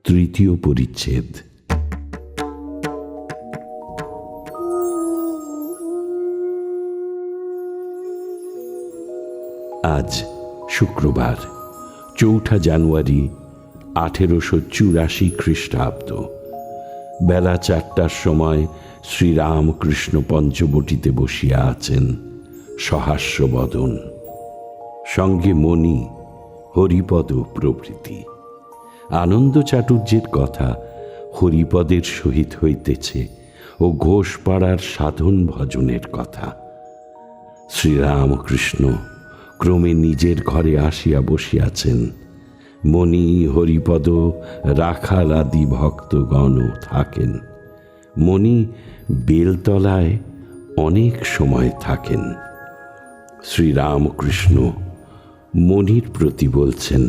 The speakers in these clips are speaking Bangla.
তৃতীয় পরিচ্ছেদ। আজ শুক্রবার, ৪ জানুয়ারি ১৮৮৪ খ্রিস্টাব্দ। বেলা ৪টার সময় শ্রীরামকৃষ্ণ পঞ্চবটিতে বসিয়া আছেন, সহাস্যবদন, সঙ্গে মণি, হরিপদ প্রভৃতি। আনন্দ চাটুর্যের কথা হরিপদের সহিত হইতেছে ও ঘোষপাড়ার সাধন ভজনের কথা। শ্রীরামকৃষ্ণ ক্রমে নিজের ঘরে আসিয়া বসিয়াছেন। মণি, হরিপদ, রাখাল আদি ভক্তগণও থাকেন। মণি বেলতলায় অনেক সময় থাকেন। শ্রীরামকৃষ্ণ মণির প্রতি বলছেন,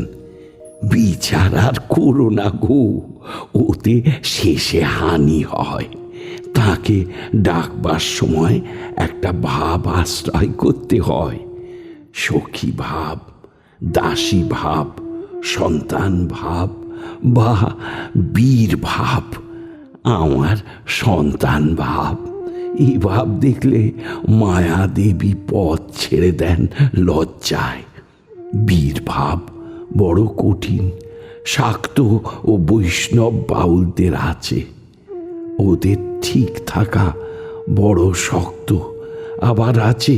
বিচার আর করো না গো, ওতে শেষে হানি হয়। তাকে ডাকবার সময় একটা ভাব আশ্রয় করতে হয়। সখী ভাব, দাসী ভাব, সন্তান ভাব বা বীর ভাব। আমার সন্তান ভাব। এই ভাব দেখলে মায়া দেবী পথ ছেড়ে দেন লজ্জায়। বীর ভাব বড় কঠিন, শাক্ত ও বৈষ্ণব বাউলদের আছে। ওদের ঠিক থাকা বড় শক্ত। আবার আছে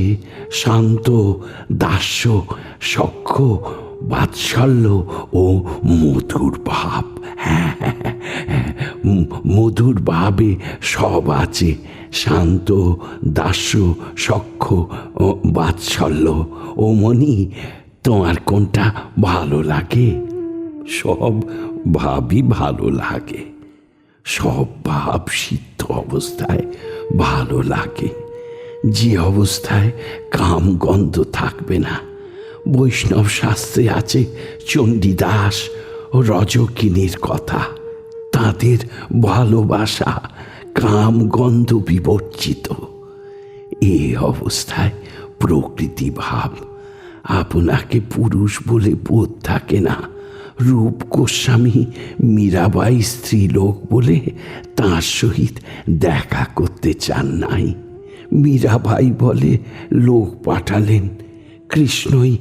শান্ত, দাস্য, সখ্য, বাৎসল্য ও মধুর ভাব। হ্যাঁ, মধুর ভাবে সব আছে। শান্ত, দাস্য, সখ্য ও বাৎসল্য। ও মণি, তোমার কোনটা ভালো লাগে? সব ভাবই ভালো লাগে। সব ভাব সিদ্ধ অবস্থায় ভালো লাগে, যে অবস্থায় কাম গন্ধ থাকবে না। বৈষ্ণব শাস্ত্রে আছে চণ্ডীদাস ও রজকিনীর কথা। তাদের ভালোবাসা কাম গন্ধ বিবর্জিত। এই অবস্থায় প্রকৃতি ভাব। আপনাকে পুরুষ বলে বোধ থাকে না। রূপ গোস্বামী মীরাবাই স্ত্রীলোক বলে তাঁর সহিত দেখা করতে চান নাই। মীরাবাই বলে লোক পাঠালেন। কৃষ্ণই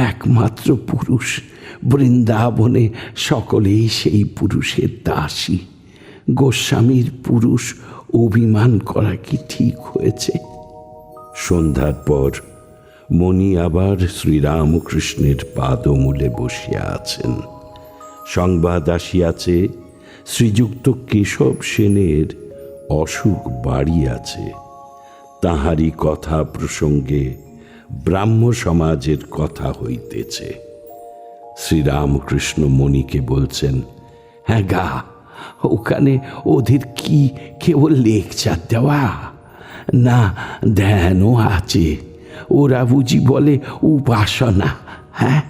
একমাত্র পুরুষ। বৃন্দাবনে সকলেই সেই পুরুষের দাসী। গোস্বামীর পুরুষ অভিমান করা কি ঠিক হয়েছে? সন্ধ্যার পর মণি আবার শ্রীরামকৃষ্ণের পাদমূলে বসিয়া আছেন। সংবাদ আসিয়াছে, শ্রীযুক্ত কেশব সেনের অসুখ বাড়িয়াছে। তাহারই কথা প্রসঙ্গে ব্রাহ্ম সমাজের কথা হইতেছে। শ্রীরামকৃষ্ণ মণিকে বলছেন, হ্যাঁ গা, ওখানে ওদের কি কেবল লেকচার দেওয়া? না, ধ্যানও আছে। ওরা বুঝি বলে উপাসনা। হ্যাঁ,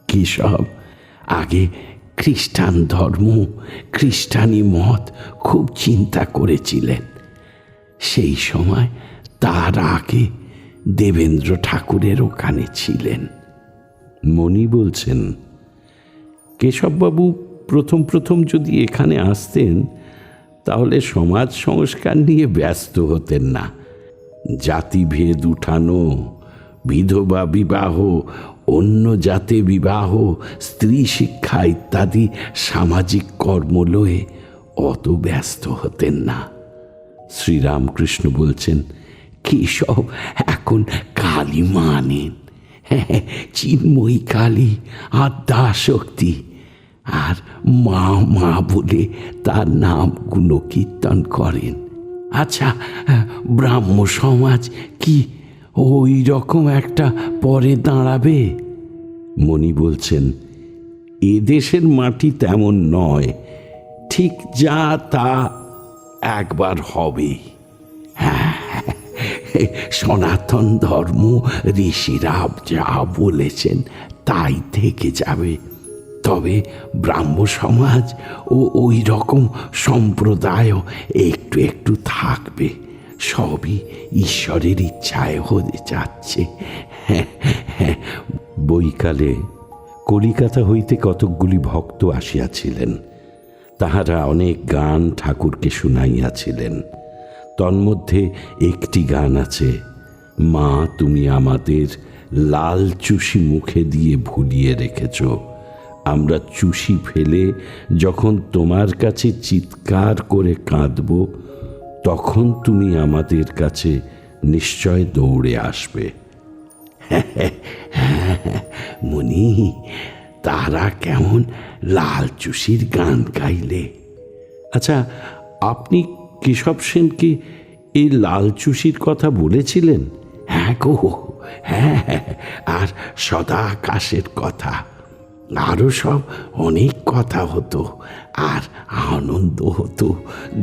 কেশব আগে খ্রিস্টান ধর্ম, খ্রিস্টানি মত খুব চিন্তা করেছিলেন। সেই সময় তার আগে দেবেন্দ্র ঠাকুরের ওখানে ছিলেন। মণি বলছেন, কেশববাবু প্রথম প্রথম যদি এখানে আসতেন তাহলে সমাজ সংস্কার নিয়ে ব্যস্ত হতেন না। জাতিভেদ উঠানো, বিধবা বিবাহ, অন্য জাতে বিবাহ, স্ত্রী শিক্ষা ইত্যাদি সামাজিক কর্ম লয়ে অত ব্যস্ত হতেন না। শ্রীরামকৃষ্ণ বলছেন, কেশব এখন কালী মানেন। হ্যাঁ, চিন্ময়ী কালী, আদ্যা শক্তি। আর মা মা বলে তার নাম গুণকীর্তন করেন। আচ্ছা, ব্রাহ্ম সমাজ কি ওই রকম একটা পরে দাঁড়াবে? মণি বলছেন, এদেশের মাটি তেমন নয়। ঠিক যা তা একবার হবে। হ্যাঁ, সনাতন ধর্ম ঋষিরা যা বলেছেন তাই থেকে যাবে। তবে ব্রাহ্ম সমাজ ও ওই রকম সম্প্রদায় একটু একটু থাকবে। সবই ঈশ্বরের ইচ্ছায় হয়ে যাচ্ছে। বৈকালে কলিকাতা হইতে কতকগুলি ভক্ত আসিয়াছিলেন। তাহারা অনেক গান ঠাকুরকে শুনাইয়াছিলেন। তন্মধ্যে একটি গান আছে, মা তুমি আমাদের লাল চুষি মুখে দিয়ে ভুলিয়ে রেখেছ। আমরা চুষি ফেলে যখন তোমার কাছে চিৎকার করে কাঁদব, তখন তুমি আমাদের কাছে নিশ্চয় দৌড়ে আসবে। মনি, তারা কেমন লাল চুষির গান গাইলে। আচ্ছা, আপনি কেশব সেনকে এই লাল চুষির কথা বলেছিলেন? হ্যাঁ গো, হ্যাঁ, আর সদা আকাশের কথা, আরও সব অনেক কথা হতো, আর আনন্দ হতো,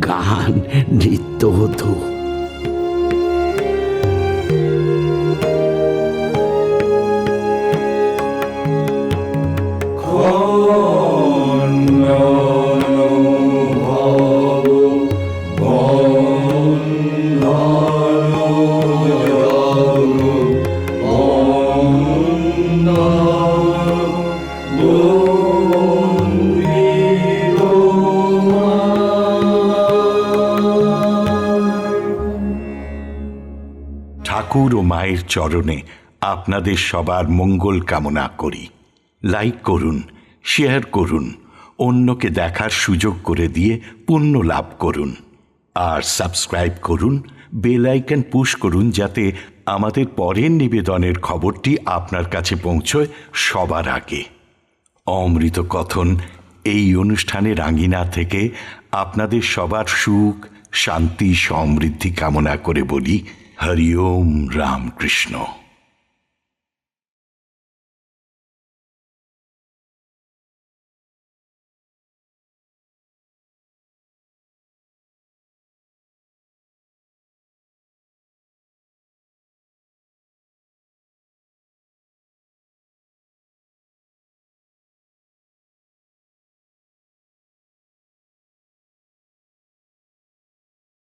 গান নৃত্য হতো। ঠাকুর ও মায়ের চরণে আপনাদের সবার মঙ্গল কামনা করি। লাইক করুন, শেয়ার করুন, অন্যকে দেখার সুযোগ করে দিয়ে পুণ্য লাভ করুন। আর সাবস্ক্রাইব করুন, বেল আইকন পুশ করুন, যাতে আমাদের পরের নিবেদনের খবরটি আপনার কাছে পৌঁছয় সবার আগে। অমৃত কথন এই অনুষ্ঠানের আঙ্গিনা থেকে আপনাদের সবার সুখ, শান্তি, সমৃদ্ধি কামনা করে বলি হরি ওম রামকৃষ্ণ।